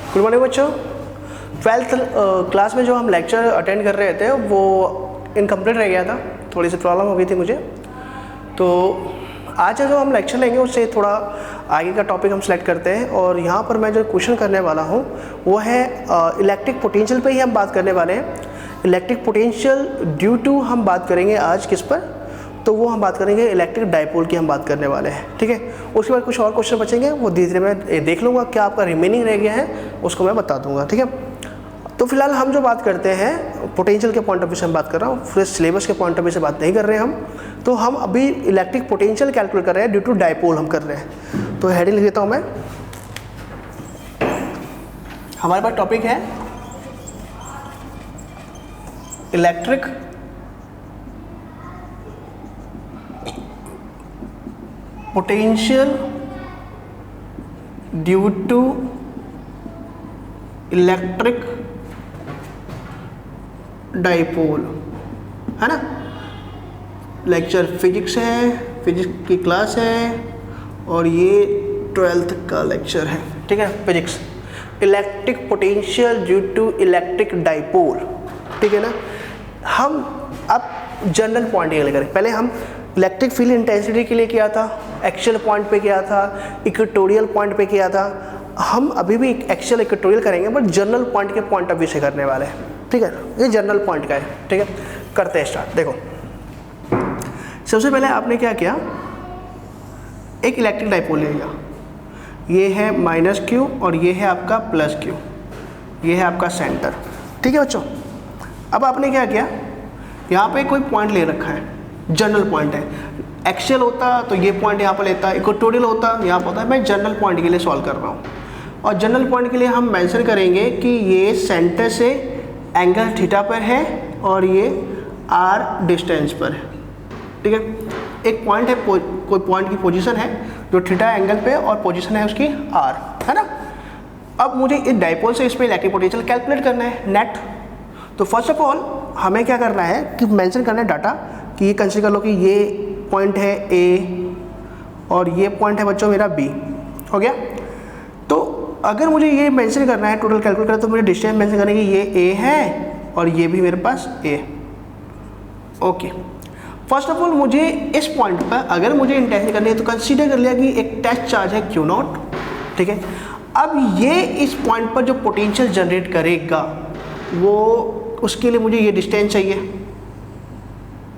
Good morning बच्चों। 12th class में जो हम लेक्चर अटेंड कर रहे थे वो इनकम्प्लीट रह गया था, थोड़ी सी प्रॉब्लम हो गई थी मुझे। तो आज जो हम लेक्चर लेंगे उससे थोड़ा आगे का टॉपिक हम सेलेक्ट करते हैं, और यहाँ पर मैं जो क्वेश्चन करने वाला हूँ वो है इलेक्ट्रिक पोटेंशियल पे ही हम बात करने वाले हैं। इलेक्ट्रिक पोटेंशियल ड्यू टू हम बात करेंगे आज किस पर, तो वो हम बात करेंगे इलेक्ट्रिक डाइपोल की हम बात करने वाले हैं, ठीक है। उसके बाद कुछ और क्वेश्चन बचेंगे, वो धीरे धीरे मैं देख लूँगा क्या आपका रिमेनिंग रह गया है, उसको मैं बता दूंगा, ठीक है। तो फिलहाल हम जो बात करते हैं पोटेंशियल के पॉइंट ऑफ व्यू से हम बात कर रहा हूँ, फिर सिलेबस के पॉइंट ऑफ व्यू से बात नहीं कर रहे हैं हम। तो हम अभी इलेक्ट्रिक पोटेंशियल कैलकुलेट कर रहे हैं ड्यू टू डाइपोल हम कर रहे हैं। तो हेडिंग लिख देता हूँ मैं। हमारे पास टॉपिक है electric potential due to electric dipole, है ना। लेक्चर फिजिक्स है, फिजिक्स की क्लास है, और ये 12th का लेक्चर है, ठीक है। Physics electric potential due to electric dipole, ठीक है ना। हम अब जनरल पॉइंट ये करें। पहले हम इलेक्ट्रिक फील्ड इंटेंसिटी के लिए किया था, एक्चुअल पॉइंट पे किया था, इक्वेटोरियल पॉइंट पे किया था। हम अभी भी एक्चुअल इक्वेटोरियल करेंगे, बट जनरल पॉइंट के पॉइंट ऑफ व्यू से करने वाले हैं, ठीक है। ये जनरल पॉइंट का है, ठीक है। करते हैं स्टार्ट। देखो, सबसे पहले आपने क्या किया, एक इलेक्ट्रिक डाइपोल ले लिया। ये है -Q और ये है आपका +Q, ये है आपका सेंटर, ठीक है बच्चों। अब आपने क्या किया, यहाँ पे कोई पॉइंट ले रखा है, जनरल पॉइंट है। एक्चुअल होता तो ये पॉइंट यहाँ पर लेता, इक्वेटोरियल होता यहाँ पर होता है। मैं जनरल पॉइंट के लिए सॉल्व कर रहा हूँ, और जनरल पॉइंट के लिए हम मेंशन करेंगे कि ये सेंटर से एंगल थीटा पर है और ये r डिस्टेंस पर है, ठीक है। एक पॉइंट है, कोई पॉइंट की पोजीशन है जो थीटा एंगल पे, और पोजीशन है उसकी r, है ना। अब मुझे इस डाइपोल से इसमें इलेक्ट्रिक पोटेंशियल कैलकुलेट करना है नेट। तो फर्स्ट ऑफ ऑल हमें क्या करना है कि मेंशन करना है डाटा, कि ये कंसीडर कर लो कि ये पॉइंट है A और ये पॉइंट है बच्चों मेरा B, हो गया। तो अगर मुझे ये मेंशन करना है, टोटल कैलकुलेट करना है, तो मुझे डिस्टेंस मेंशन करना है कि ये A है और ये भी मेरे पास A, okay. First of all मुझे इस पॉइंट पर अगर मुझे इंटेंसिटी करनी है तो कंसीडर कर लिया कि एक टेस्ट चार्ज है Q0, ठीक है। अब ये इस पॉइंट पर जो पोटेंशियल जनरेट करेगा वो, उसके लिए मुझे ये डिस्टेंस चाहिए,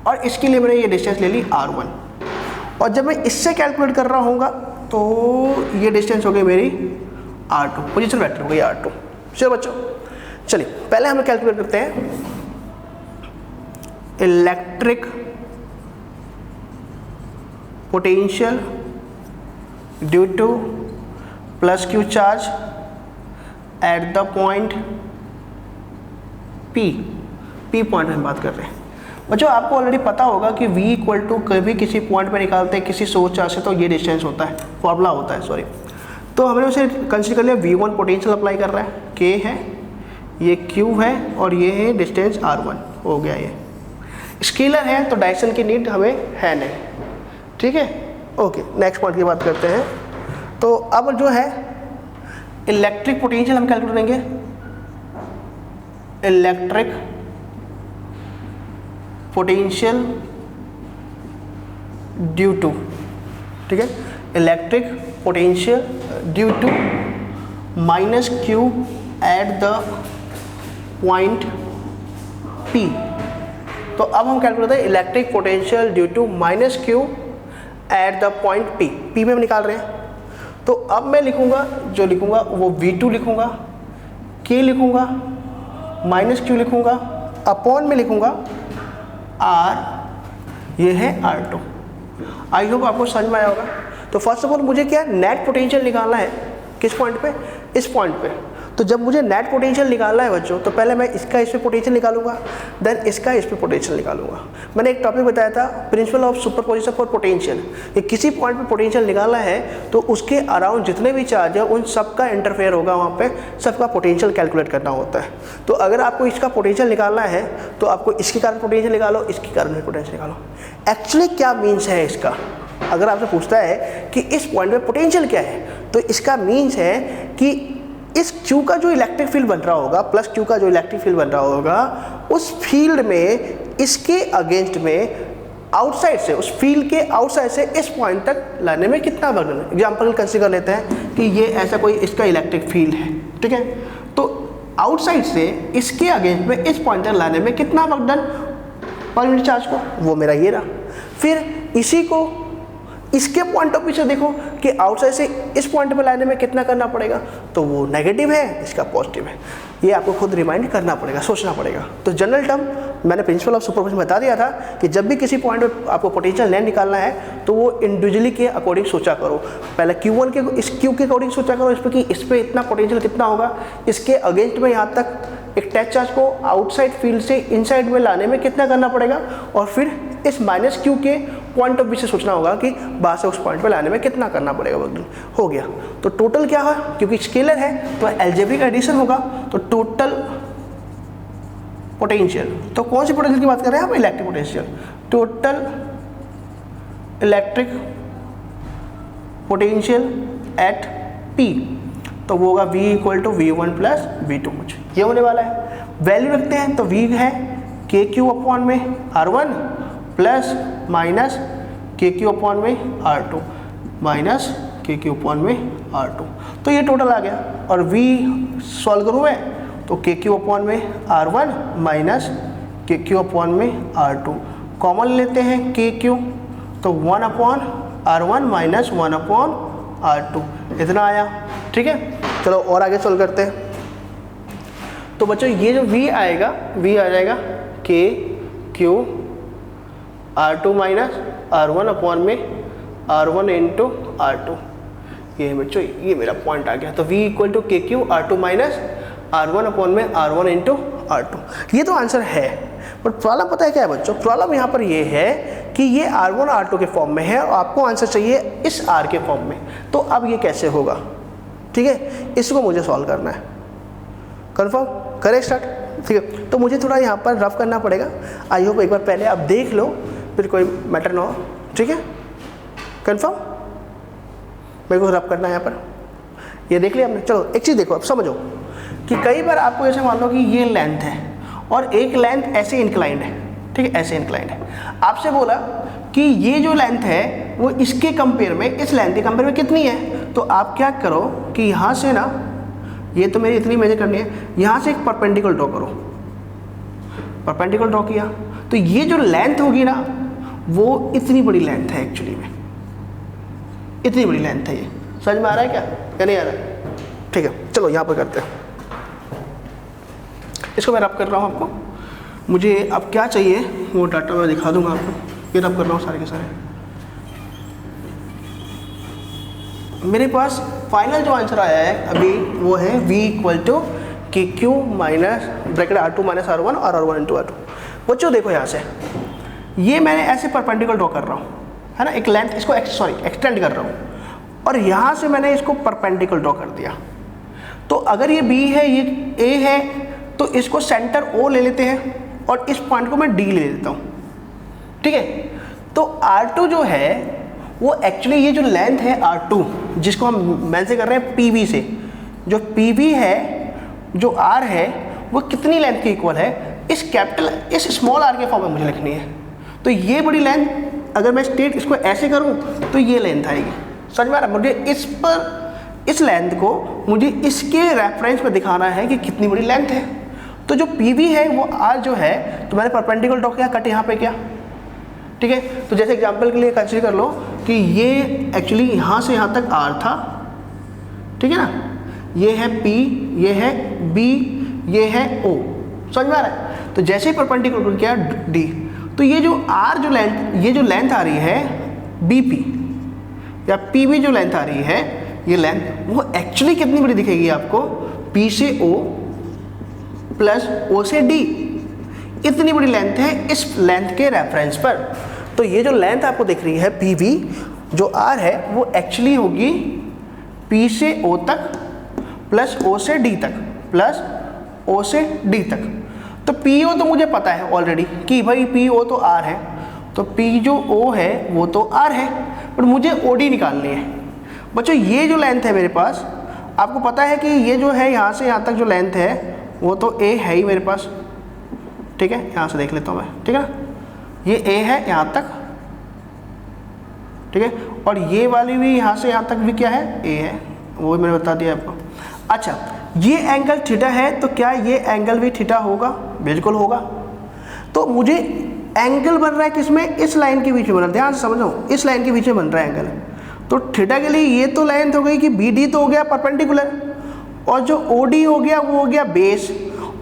और इसके लिए मैंने ये डिस्टेंस ले ली R1। और जब मैं इससे कैलकुलेट कर रहा हूँगा तो ये डिस्टेंस हो गई मेरी R2, पोजीशन वेक्टर हो गई R2। चलो बच्चों, चलिए पहले हम कैलकुलेट करते हैं electric potential due to +Q charge at the point P point में बात कर रहे हैं बच्चों। आपको ऑलरेडी पता होगा कि V इक्वल टू कभी किसी पॉइंट पे निकालते हैं किसी सोर्स चार्ज से, तो ये डिस्टेंस होता है, फॉर्मूला होता है, सॉरी। तो हमने उसे कंसीडर कर लिया, V1 पोटेंशियल अप्लाई कर रहा है, K है, ये Q है, और ये है डिस्टेंस R1, हो गया। ये स्केलर है तो डायरेक्शन की नीड हमें है नहीं, ठीक है, ओके। नेक्स्ट पॉइंट की बात करते हैं। तो अब जो है इलेक्ट्रिक पोटेंशियल हम कैलकुलेट करेंगे, इलेक्ट्रिक पोटेंशियल ड्यू टू, ठीक है, electric potential due to -Q at the point P। तो अब हम कैलकुलेट करते हैं electric potential due to -Q at the point P में हम निकाल रहे हैं। तो अब मैं लिखूंगा, जो लिखूंगा वो V2 लिखूंगा, K लिखूंगा, -Q लिखूंगा, अपॉन में लिखूंगा R, ये है R2। आई होप आपको समझ में आया होगा। तो फर्स्ट ऑफ ऑल मुझे क्या नेट पोटेंशियल निकालना है, किस पॉइंट पे, इस पॉइंट पे। तो जब मुझे नेट पोटेंशियल निकालना है बच्चों, तो पहले मैं इसका इस पे पोटेंशियल निकालूंगा, देन इसका इस पे पोटेंशियल निकालूंगा। मैंने एक टॉपिक बताया था, principle of superposition for potential. कि किसी पॉइंट पे पोटेंशियल निकालना है तो उसके अराउंड जितने भी चार्ज है उन सबका इंटरफेयर होगा, वहाँ पे सबका पोटेंशियल कैलकुलेट करना होता है। तो अगर आपको इसका पोटेंशियल निकालना है तो आपको इसके कारण पोटेंशियल निकालो, इसके कारण भी पोटेंशियल निकालो। एक्चुअली क्या मीन्स है इसका, अगर आपसे पूछता है कि इस पॉइंट पे पोटेंशियल क्या है, तो इसका मीन्स है कि इस Q का जो इलेक्ट्रिक फील्ड बन रहा होगा, प्लस Q का जो इलेक्ट्रिक फील्ड बन रहा होगा, उस फील्ड में इसके अगेंस्ट में आउटसाइड से, उस फील्ड के आउटसाइड से इस पॉइंट तक लाने में कितना वर्क डन। एग्जाम्पल कंसीडर लेते हैं कि ये ऐसा कोई इसका इलेक्ट्रिक फील्ड है, ठीक है, तो आउटसाइड से इसके अगेंस्ट में इस पॉइंट तक लाने में कितना work done per unit charge को, वो मेरा ये रहा। फिर इसी को इसके पॉइंट ऑफ व्यू से देखो कि आउटसाइड से इस पॉइंट पर लाने में कितना करना पड़ेगा, तो वो नेगेटिव है, इसका पॉजिटिव है। ये आपको खुद रिमाइंड करना पड़ेगा, सोचना पड़ेगा। तो जनरल टर्म मैंने प्रिंसिपल ऑफ सुपरपोजिशन बता दिया था कि जब भी किसी पॉइंट पर आपको पोटेंशियल लेंथ निकालना है तो वो इंडिविजुअली के अकॉर्डिंग सोचा करो। पहले Q1 के इस Q के अकॉर्डिंग सोचा करो, इस पर कि इस पर इतना पोटेंशियल कितना होगा, इसके अगेंस्ट में यहाँ तक एक टच चार्ज को आउटसाइड फील्ड से इनसाइड में लाने में कितना करना पड़ेगा, और फिर इस -Q के पॉइंट ऑफ व्यू से सोचना होगा कि बाहर से उस पॉइंट पे लाने में कितना करना पड़ेगा वर्क डन। हो गया। तो टोटल क्या है, क्योंकि स्केलर है तो अलजेब्रिक एडिशन होगा, तो टोटल पोटेंशियल, तो कौन सी पोटेंशियल की बात कर रहे हैं आप, electric potential. Total electric potential at P, तो वो होगा V = V1 + V2 कुछ ये होने वाला है। वैल्यू रखते हैं तो V है KQ/में R1 प्लस माइनस KQ/में R2 माइनस KQ/में R2, तो ये टोटल आ गया। और V सॉल्व करूँ मैं तो KQ/में R1 माइनस KQ/में R2, कॉमन लेते हैं KQ, तो 1/R1 माइनस 1/R2 इतना आया, ठीक है। चलो और आगे सॉल्व करते हैं। तो बच्चों ये जो V आएगा, V आ जाएगा KQ R2 माइनस R1/में R1 इंटू R2, ये बच्चों ये मेरा पॉइंट आ गया। तो V = KQ R2 माइनस R1/में R1 इंटू R2, ये तो आंसर है। बट प्रॉब्लम पता है क्या है बच्चों, प्रॉब्लम यहाँ पर ये है कि ये R1 R2 के फॉर्म में है और आपको आंसर चाहिए इस R के फॉर्म में, तो अब ये कैसे होगा, ठीक है, इसको मुझे सॉल्व करना है। कंफर्म करें स्टार्ट, ठीक है। तो मुझे थोड़ा यहाँ पर रफ करना पड़ेगा, आई होप एक बार पहले आप देख लो, फिर कोई मैटर ना हो, ठीक है। कंफर्म मेरे को रफ करना है यहाँ पर, ये देख लिया आपने। चलो एक चीज़ देखो, अब समझो कि कई बार आपको ऐसे मान लो कि ये लेंथ है और एक लेंथ ऐसे इंक्लाइंड है, ठीक है, ऐसे इंक्लाइंड है। आपसे बोला कि ये जो लेंथ है वो इसके कंपेयर में, इस लेंथ के कंपेयर में कितनी है, तो आप क्या करो कि यहाँ से ना, ये तो मेरी इतनी मेजर करनी है, यहाँ से एक परपेंडिकुलर ड्रॉ करो। परपेंडिकुलर ड्रॉ किया तो ये जो लेंथ होगी ना वो इतनी बड़ी लेंथ है, एक्चुअली में इतनी बड़ी लेंथ है। ये समझ में आ रहा है क्या नहीं आ रहा है, ठीक है। चलो यहाँ पर करते हैं, इसको मैं रब कर रहा हूँ आपको। मुझे अब क्या चाहिए वो डाटा मैं दिखा दूंगा आपको, ये रब कर रहा हूँ सारे के सारे। मेरे पास फाइनल जो आंसर आया है अभी वो है V = KQ minus bracket R2 minus R1 और R1 इंटू R2। बच्चों देखो यहाँ से ये मैंने ऐसे परपेंडिकुलर ड्रॉ कर रहा हूँ, है ना, एक लेंथ, इसको एक्सटेंड कर रहा हूँ और यहाँ से मैंने इसको परपेंडिकुलर ड्रॉ कर दिया। तो अगर ये B है, ये A है, तो इसको सेंटर O ले लेते हैं और इस पॉइंट को मैं D ले लेता हूँ, ठीक है। तो R2 जो है वो एक्चुअली ये जो लेंथ है R2 जिसको हम मेंशन कर रहे हैं PV से, जो PV है, जो R है, वो कितनी लेंथ के इक्वल है, इस स्मॉल r के फॉर्म में मुझे लिखनी है। तो ये बड़ी लेंथ, अगर मैं स्ट्रेट इसको ऐसे करूं तो ये लेंथ आएगी। समझ में आ रहा है, मुझे इस पर, इस लेंथ को मुझे इसके रेफरेंस में दिखाना है कि कितनी बड़ी लेंथ है। तो जो PV है वो R जो है, तो मैंने परपेंडिकुलर ड्रॉ किया, कट यहाँ पे किया, ठीक है। तो जैसे एग्जांपल के लिए कंसीडर कर लो कि ये एक्चुअली यहाँ से यहाँ तक R था, ठीक है ना, ये है P, ये है B, ये है O। समझ में आ रहा है। तो जैसे ही परपेंडिकुलर किया D, तो ये जो R जो लेंथ, ये जो लेंथ आ रही है BP या PB जो लेंथ आ रही है, ये लेंथ वो एक्चुअली कितनी बड़ी दिखेगी आपको, P से O प्लस O से D, इतनी बड़ी लेंथ है इस लेंथ के रेफरेंस पर। तो ये जो लेंथ आपको दिख रही है PV, जो R है, वो एक्चुअली होगी P से O तक प्लस O से D तक प्लस O से D तक। तो PO तो मुझे पता है ऑलरेडी कि भाई PO तो R है, तो P जो O है वो तो R है, पर मुझे OD निकालनी है। बच्चों ये जो लेंथ है मेरे पास, आपको पता है कि ये जो है यहाँ से यहाँ तक जो लेंथ है वो तो ए है ही मेरे पास, ठीक है, यहाँ से देख लेता हूँ मैं, ठीक है ना, ये ए है यहाँ तक, ठीक है, और ये वाली भी यहाँ से यहाँ तक भी क्या है, ए है, वो भी मैंने बता दिया आपको। अच्छा, ये एंगल थीटा है तो क्या ये एंगल भी थीटा होगा? बिल्कुल होगा। तो मुझे एंगल बन रहा है किसमें? इस लाइन के बीच में बन रहा है, ध्यान से समझो, इस लाइन के बीच में बन रहा है एंगल। तो थीटा के लिए ये तो लेंथ हो गई कि बी डी तो हो गया परपेंडिकुलर, और जो ओ डी हो गया वो हो गया बेस,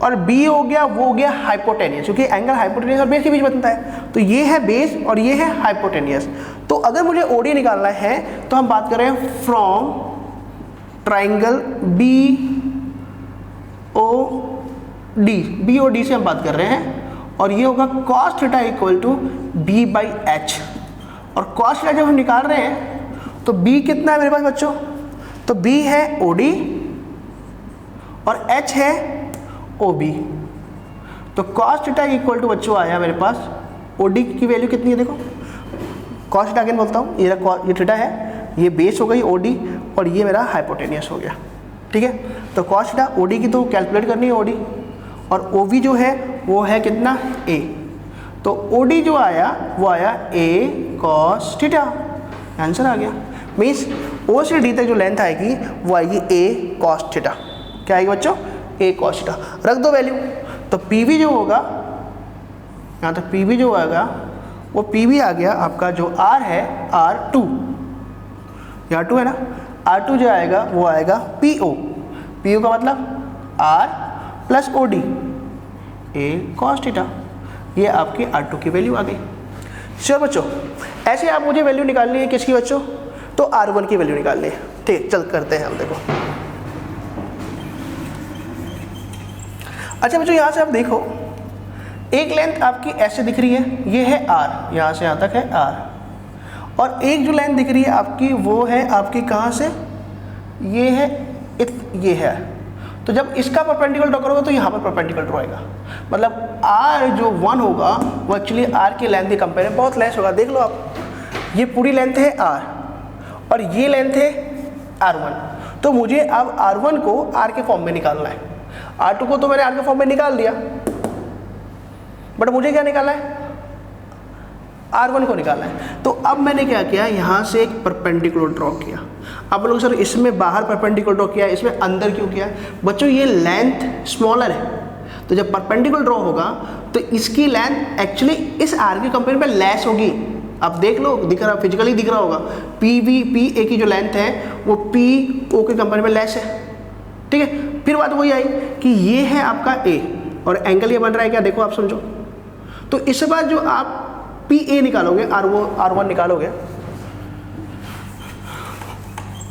और बी हो गया वो हो गया हाइपोटेनियस, क्योंकि एंगल हाइपोटेनियस और बेस के बीच बनता है। तो ये है बेस और ये है हाइपोटेनियस। तो अगर मुझे ओ डी निकालना है तो हम बात कर रहे हैं from triangle B O D, B O D से हम बात कर रहे हैं, और ये होगा cos theta equal to B by H. और cos थीटा जब हम निकाल रहे हैं तो b कितना है मेरे पास बच्चों? तो b है OD और h है OB। तो cos थीटा इक्वल टू बच्चों आया मेरे पास, OD की वैल्यू कितनी है देखो, cos थीटा अगेन बोलता हूँ, ये थीटा है, ये बेस हो गई OD और ये मेरा हाइपोटेनियस हो गया, ठीक है। तो cos थीटा OD की तो कैलकुलेट करनी है OD, और OB जो है वो है कितना, A। तो OD जो आया वो आया A cos थीटा, आंसर आ गया। मीन्स O से D तक जो लेंथ आएगी वो आएगी A cos थीटा। क्या आएगी बच्चों? A cos theta. रख दो वैल्यू। तो PV जो होगा, यहाँ तक PV जो आएगा वो PV आ गया आपका, जो R है R2, यहाँ 2 है ना, R2 जो आएगा वो आएगा PO। PO का मतलब R plus OD, A cos theta. ये आपकी R2 की वैल्यू आ गई। चलो बच्चों, ऐसे आप मुझे वैल्यू निकालनी है किसकी बच्चों? तो R1 की वैल्यू निकालनी है। ठीक, चल करते हैं हम। देखो अच्छा बच्चों, यहाँ से आप देखो, एक लेंथ आपकी ऐसे दिख रही है, ये है R, यहाँ से यहाँ तक है R, और एक जो लेंथ दिख रही है आपकी वो है आपकी कहाँ से, ये है ये है। तो जब इसका परपेंडिकुलर ड्रॉ करोगे तो यहाँ पर परपेंडिकुलर ड्रॉ आएगा, मतलब R जो 1 होगा वो एक्चुअली R की लेंथ के कंपेयर में बहुत लेस होगा। देख लो आप, ये पूरी लेंथ है R और ये लेंथ है R1। तो मुझे अब R1 को R के फॉर्म में निकालना है। R2 को तो मैंने R के फॉर्म में निकाल दिया, बट मुझे क्या निकालना है? R1 को निकालना है। तो अब मैंने क्या किया, यहाँ से एक परपेंडिकुलर ड्रॉ किया। आप लोग सर इसमें बाहर परपेंडिकुलर ड्रॉ किया, इसमें अंदर क्यों किया? बच्चों ये लेंथ स्मॉलर है, तो जब परपेंडिकुलर ड्रॉ होगा तो इसकी लेंथ एक्चुअली इस R के कंपेयर में लेस होगी। आप देख लो, दिख रहा, फिजिकली दिख रहा होगा, PA की जो लेंथ है वो PO के कंपेयर में लेस है, ठीक है। फिर बात वही आई कि ये है आपका A और एंगल ये बन रहा है क्या, देखो आप समझो। तो इसके बाद जो आप PA निकालोगे, R1 निकालोगे,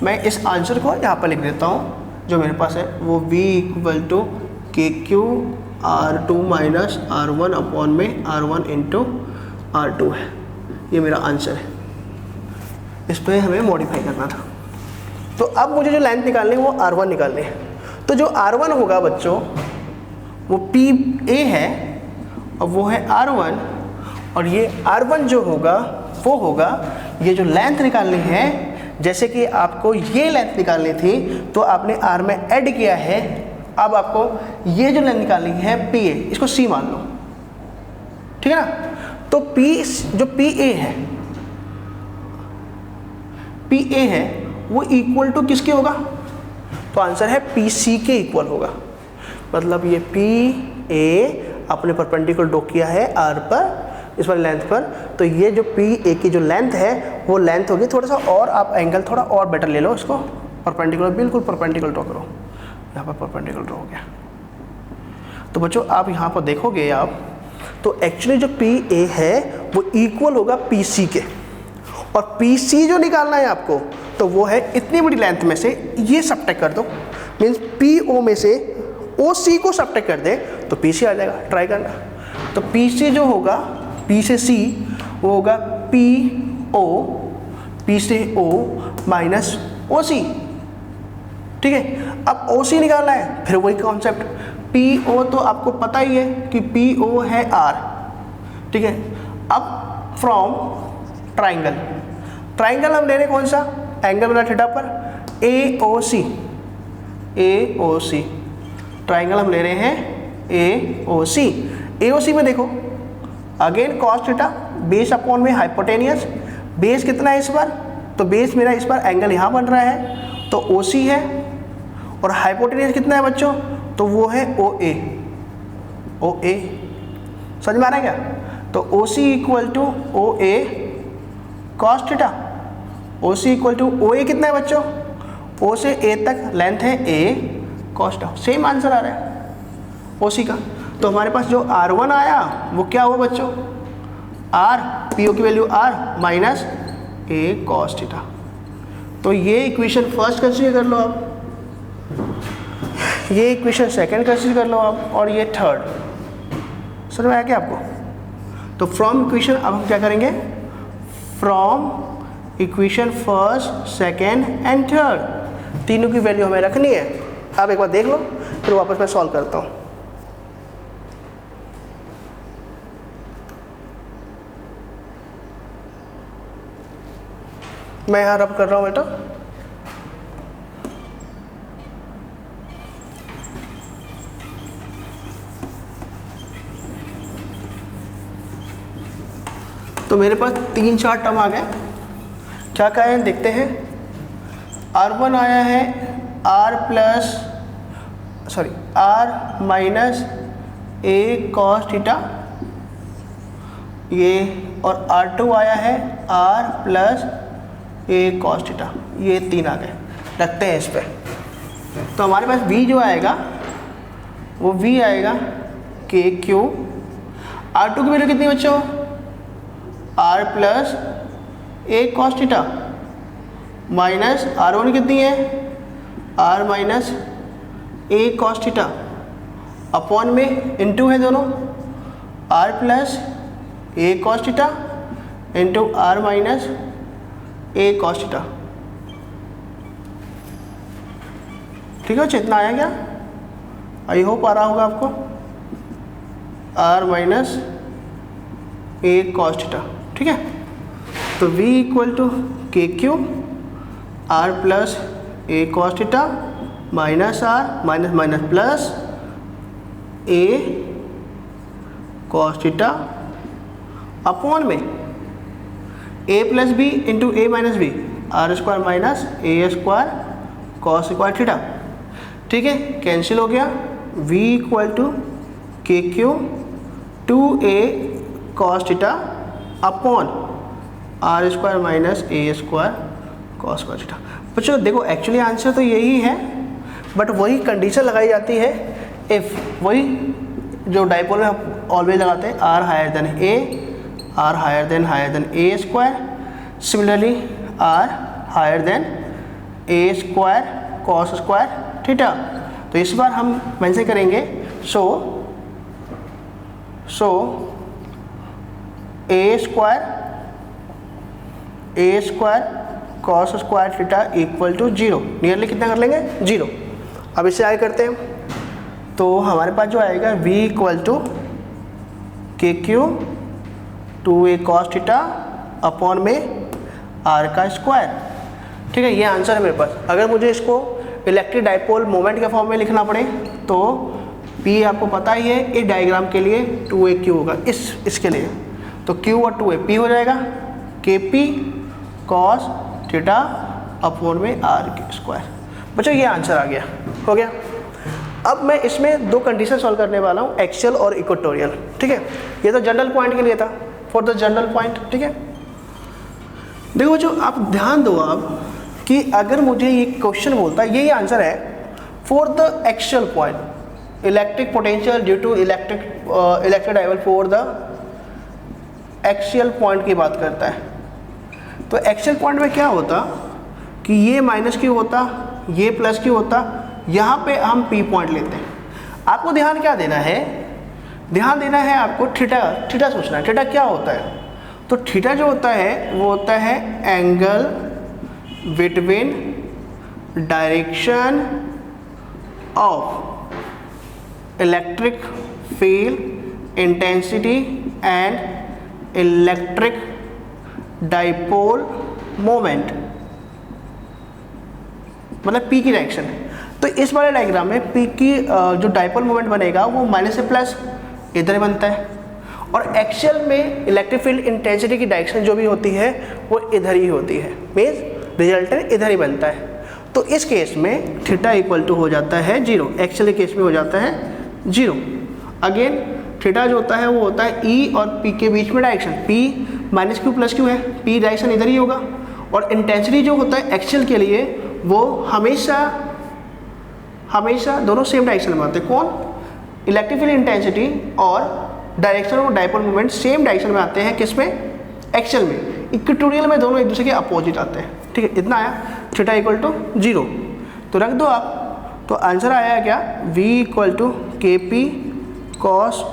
मैं इस आंसर को यहाँ पर लिख देता हूँ जो मेरे पास है, वो V equal to KQ R2 minus R1 upon में R1 इंटू R2 है। ये मेरा आंसर है, इस पर हमें मॉडिफाई करना था। तो अब मुझे जो लेंथ निकालनी है वो R1 निकालनी है। तो जो R1 होगा बच्चों वो PA है और वो है R1, और ये R1 जो होगा वो होगा, ये जो लेंथ निकालनी है, जैसे कि आपको ये लेंथ निकालनी थी तो आपने R में ऐड किया है, अब आपको ये जो लेंथ निकालनी है PA, इसको C मान लो, ठीक है ना। तो जो PA है वो इक्वल टू किसके होगा? तो आंसर है PC के इक्वल होगा। मतलब ये PA अपने परपेंडिकुलर ड्रॉ किया है R पर, इस वाली लेंथ पर, तो ये जो PA की जो लेंथ है वो लेंथ होगी, थोड़ा सा और आप एंगल थोड़ा और बेटर ले लो, इसको परपेंडिकुलर, बिल्कुल परपेंडिकुलर ड्रॉ करो। यहाँ पर परपेंडिकुलर ड्रॉ हो गया। तो बच्चों आप यहाँ पर देखोगे आप, तो एक्चुअली जो PA है वो इक्वल होगा PC के, और PC जो निकालना है आपको तो वो है इतनी बड़ी लेंथ में से ये सब्ट्रैक्ट कर दो, मीन्स PO में से OC को सब्ट्रैक्ट कर दे तो PC आ जाएगा। ट्राई करना। तो PC जो होगा, P से C वो होगा PO, P से O माइनस OC, ठीक है। अब OC निकालना है, फिर वही कॉन्सेप्ट, PO तो आपको पता ही है कि PO है R, ठीक है। अब फ्रॉम ट्राइंगल हम ले रहे कौन सा? एंगल बना थीटा पर AOC, AOC, ट्राइंगल हम ले रहे हैं AOC। AOC में देखो again cos theta base upon में हाइपोटेनियस, बेस कितना है इस बार, तो बेस मेरा इस बार एंगल यहाँ बन रहा है तो OC है, और हाइपोटेनियस कितना है बच्चों, तो वो है OA। समझ में आ रहा है क्या, तो OC equal to OA cos theta, OC equal to OA कितना है बच्चों, O से A तक लेंथ है A cos theta, same answer आ रहा है OC का। तो हमारे पास जो R1 आया वो क्या हुआ बच्चों, R PO की value R minus A cos theta. तो ये इक्वेशन फर्स्ट कंसीडर कर लो आप, ये इक्वेशन सेकंड कंसीडर कर लो आप, और ये थर्ड। समझ में आया क्या आपको। तो फ्रॉम इक्वेशन अब हम क्या करेंगे, from equation first second and third तीनों की वैल्यू हमें रखनी है। आप एक बार देख लो फिर वापस मैं सॉल्व करता हूँ। मैं यहाँ रब कर रहा हूँ बेटा, तो मेरे पास 3-4 टर्म आ गए। क्या क्या है देखते हैं। R1 आया है R minus A cos theta ये, और R2 आया है R plus A cos theta, ये 3 आ गए। रखते हैं इस पे, तो हमारे पास V जो आएगा वो V आएगा KQ। R2 की वैल्यू कितनी बच्चों, R plus A cos theta minus R1 कितनी है, R minus A cos theta upon में इनटू है दोनों, R plus A cos theta into R minus A cos theta. ठीक है बच्चे, इतना आया क्या, आई होप आ रहा होगा आपको। R minus A cos theta, ठीक है। तो V equal to KQ R plus A cos theta minus R minus minus plus A cos theta upon में A plus B into A minus B, R square minus A square cos square theta. ठीक है, cancel हो गया। V equal to KQ 2A cos theta upon R square minus A square cos square theta. बच्चों देखो actually answer तो यही है, but वही कंडीशन लगाई जाती है इफ़, वही जो डाइपोल में हम ऑलवेज लगाते हैं, R higher than A, R higher than A square, similarly R higher than A square cos square theta. तो इस बार हम मेंशन करेंगे so A square cos square theta equal to 0, nearly कितना कर लेंगे 0। अब इससे आगे करते हैं, तो हमारे पास जो आएगा V equal to KQ 2A cos theta upon में R का स्क्वायर। ठीक है, ये आंसर है मेरे पास। अगर मुझे इसको इलेक्ट्रिक डाइपोल मोमेंट के फॉर्म में लिखना पड़े तो P आपको पता ही है, इस डायग्राम के लिए 2AQ होगा, इसके लिए तो Q और 2A P हो जाएगा KP cos थीटा अपॉन में R के स्क्वायर। बच्चों ये आंसर आ गया, हो गया। अब मैं इसमें दो कंडीशन सॉल्व करने वाला हूँ, एक्सियल और इक्वेटोरियल। ठीक है, ये तो जनरल पॉइंट के लिए था, फॉर द जनरल पॉइंट। ठीक है, देखो जो आप ध्यान दो आप कि अगर मुझे ये क्वेश्चन बोलता है, यही आंसर है for the axial point electric potential due to electric dipole for the axial point की बात करता है। तो एक्सियल पॉइंट में क्या होता कि ये माइनस क्यू होता, ये प्लस क्यू होता, यहाँ पे हम P पॉइंट लेते हैं। आपको ध्यान क्या देना है, ध्यान देना है आपको थीटा सोचना है। थीटा क्या होता है, तो थीटा जो होता है वो होता है angle between direction of electric field intensity and electric dipole moment, मतलब P की डायरेक्शन है। तो इस वाले डायग्राम में पी की जो डाइपोल मोमेंट बनेगा वो माइनस से प्लस इधर ही बनता है, और एक्सियल में इलेक्ट्रिक फील्ड इंटेंसिटी की डायरेक्शन जो भी होती है वो इधर ही होती है, मीन्स रिजल्टेंट इधर ही बनता है। तो इस केस में थीटा इक्वल टू हो जाता है 0, एक्सियल के केस में हो जाता है 0। अगेन थीटा जो होता है वो होता है ई और पी के बीच में direction, P minus Q plus Q है, पी डायरेक्शन इधर ही होगा, और इंटेंसिटी जो होता है एक्सियल के लिए वो हमेशा दोनों सेम डायरेक्शन में आते हैं। कौन? इलेक्ट्रिक फील्ड इंटेंसिटी और direction of dipole moment same direction में आते हैं, किसमें? एक्सियल में। इक्वेटोरियल में दोनों एक दूसरे के अपोजिट आते हैं, ठीक है। इतना आया थीटा इक्वल टू 0, तो रख दो आप। तो आंसर आया क्या? v इक्वल टू के पी कॉस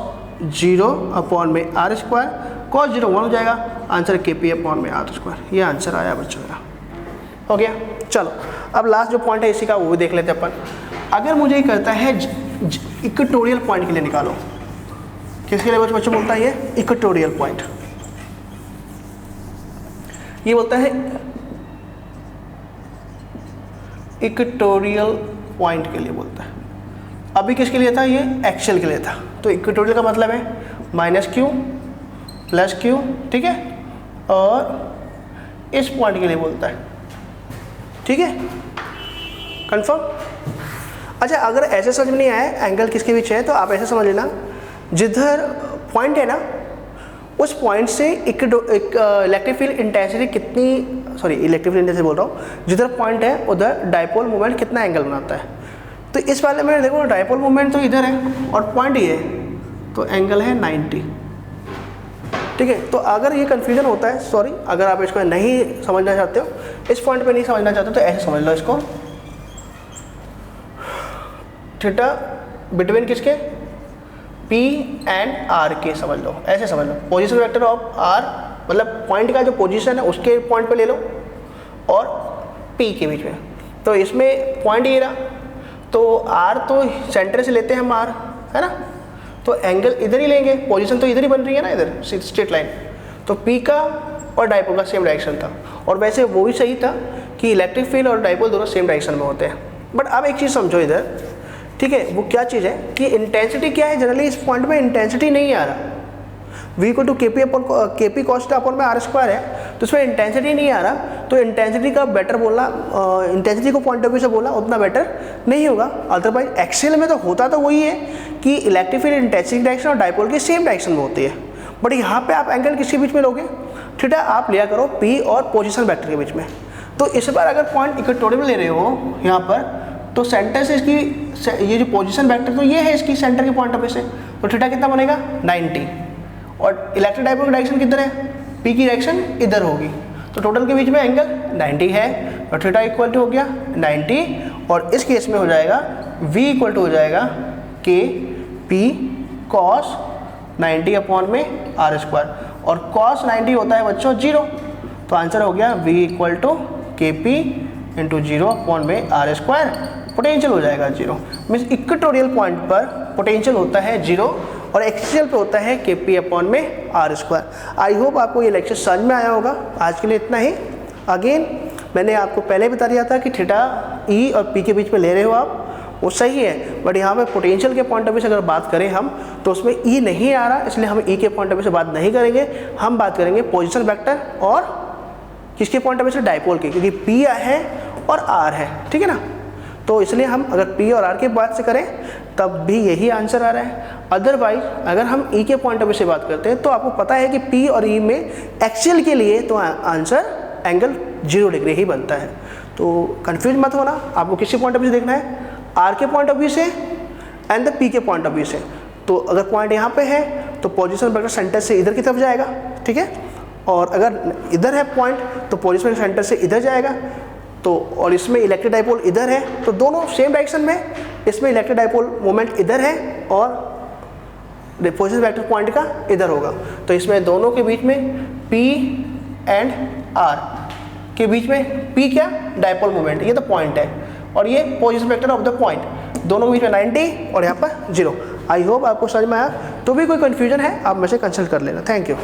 0 अपॉन में आर स्क्वायर, कॉस 0 1 हो जाएगा, आंसर के पी अपॉन में आर स्क्वायर। ये आंसर आया बच्चों मेरा, हो गया। चलो अब लास्ट जो पॉइंट है इसी का वो भी देख लेते हैं अपन। अगर मुझे कहता है इक्वेटोरियल पॉइंट के लिए निकालो, किसके लिए बच्चों बोलता है? ये इक्वेटोरियल पॉइंट, ये बोलता है इक्वेटोरियल पॉइंट के लिए बोलता है। अभी किसके लिए था? ये एक्सियल के लिए था। तो इक्वेटोरियल का मतलब है माइनस क्यू प्लस क्यू, ठीक है, और इस पॉइंट के लिए बोलता है, ठीक है, कंफर्म। अच्छा, अगर ऐसे समझ में नहीं आया एंगल किसके बीच है, तो आप ऐसे समझ लेना, जिधर पॉइंट है ना उस पॉइंट से इलेक्ट्रिक फील्ड इंटेंसिटी कितनी, इलेक्ट्रिक फील्ड इंटेंसिटी बोल रहा हूँ, जिधर पॉइंट है उधर डाइपोल मोमेंट कितना एंगल बनाता है। तो इस वाले में देखो डाइपोल मोमेंट तो इधर है और पॉइंट ये है, तो एंगल है 90, ठीक है। तो अगर ये कन्फ्यूजन होता है, सॉरी, अगर आप इसको नहीं समझना चाहते हो, इस पॉइंट पे नहीं समझना चाहते हो, तो ऐसे समझ लो इसको, थीटा बिटवीन किसके? P एंड R के समझ लो, ऐसे समझ लो। पोजीशन वेक्टर ऑफ R मतलब पॉइंट का जो पोजीशन है उसके पॉइंट पे ले लो, और P के बीच में। तो इसमें पॉइंट ये रहा, तो R तो सेंटर से लेते हैं हम R, है ना, तो एंगल इधर ही लेंगे, पोजीशन तो इधर ही बन रही है ना, इधर स्ट्रेट लाइन। तो P का और डाइपोल का सेम डायरेक्शन था, और वैसे वो भी सही था कि इलेक्ट्रिक फील्ड और डाइपोल दोनों सेम डायरेक्शन में होते हैं। बट अब एक चीज़ समझो इधर, ठीक है, वो क्या चीज़ है कि इंटेंसिटी क्या है, जनरली इस पॉइंट में इंटेंसिटी नहीं आ रहा, v इक्वल टू के पी कॉस अपॉन में आर स्क्वायर है, तो इसमें इंटेंसिटी नहीं आ रहा। तो इंटेंसिटी का बेटर बोलना, इंटेंसिटी को पॉइंट ऑफ व्यू से बोलना उतना बेटर नहीं होगा। अदरवाइज एक्सियल में तो होता तो वही है कि इलेक्ट्रिक फील्ड इंटेंसिटी डायरेक्शन और डाइपोल की सेम डायरेक्शन में होती है, बट यहाँ पे आप एंगल किसके बीच में लोगे? थीटा आप लिया करो P और पोजिशन वेक्टर के बीच में। तो इस बार अगर पॉइंट इक्वेटोरियल में ले रहे हो यहाँ पर, तो सेंटर से इसकी ये जो पोजीशन वेक्टर तो ये है इसकी सेंटर के पॉइंट ऑफ व्यू से, तो थीटा कितना बनेगा? 90, और इलेक्ट्रिक डाइपोल की डायरेक्शन किधर है? P की डायरेक्शन इधर होगी, तो टोटल के बीच में एंगल 90 है, और थीटा इक्वल टू हो गया 90, और इस केस में हो जाएगा V इक्वल टू हो जाएगा के पी कॉस 90 अपॉन में आर स्क्वायर, और कॉस 90 होता है बच्चों 0, तो आंसर हो गया V इक्वल टू के पी इंटू 0 अपॉन में आर स्क्वायर। पोटेंशियल हो जाएगा 0, मीन्स इक्वेटोरियल पॉइंट पर पोटेंशियल होता है 0 और एक्सियल पे होता है के पी अपॉन में आर स्क्वायर। आई होप आपको ये लेक्चर समझ में आया होगा। आज के लिए इतना ही। अगेन मैंने आपको पहले बता दिया था कि थीटा ई और पी के बीच में ले रहे हो आप, वो सही है, बट यहाँ पे पोटेंशियल के पॉइंट ऑफ व्यू से अगर बात करें हम, तो उसमें ई नहीं आ रहा, इसलिए हम ई के पॉइंट ऑफ व्यू से बात नहीं करेंगे। हम बात करेंगे पोजिशन वेक्टर और किसके पॉइंट ऑफ व्यू से? डाइपोल के, क्योंकि पी है और आर है, ठीक है ना। तो इसलिए हम अगर पी और आर की बात से करें तब भी यही आंसर आ रहा है। अदरवाइज अगर हम ई के पॉइंट ऑफ व्यू से बात करते हैं तो आपको पता है कि पी और ई में एक्सियल के लिए तो आंसर एंगल 0 डिग्री ही बनता है। तो कंफ्यूज मत होना, आपको किसी पॉइंट ऑफ व्यू से देखना है, आर के पॉइंट ऑफ व्यू से एंड द पी के पॉइंट ऑफ व्यू से। तो अगर पॉइंट यहाँ पे है तो पोजिशन वेक्टर सेंटर से इधर की तरफ जाएगा, ठीक है, और अगर इधर है पॉइंट तो पोजिशन सेंटर से इधर जाएगा। तो और इसमें इलेक्ट्रिक डाइपोल इधर है, तो दोनों सेम डायरेक्शन में, इसमें इलेक्ट्रिक डाइपोल मोमेंट इधर है और पोजिशन वेक्टर पॉइंट का इधर होगा। तो इसमें दोनों के बीच में P एंड R के बीच में P क्या? डाइपोल मोमेंट, ये तो पॉइंट है, और ये position vector of the point, दोनों के बीच में 90 और यहाँ पर 0। आई होप आपको समझ में आया। तो भी कोई कन्फ्यूजन है आप मुझसे कंसल्ट कर लेना। Thank you.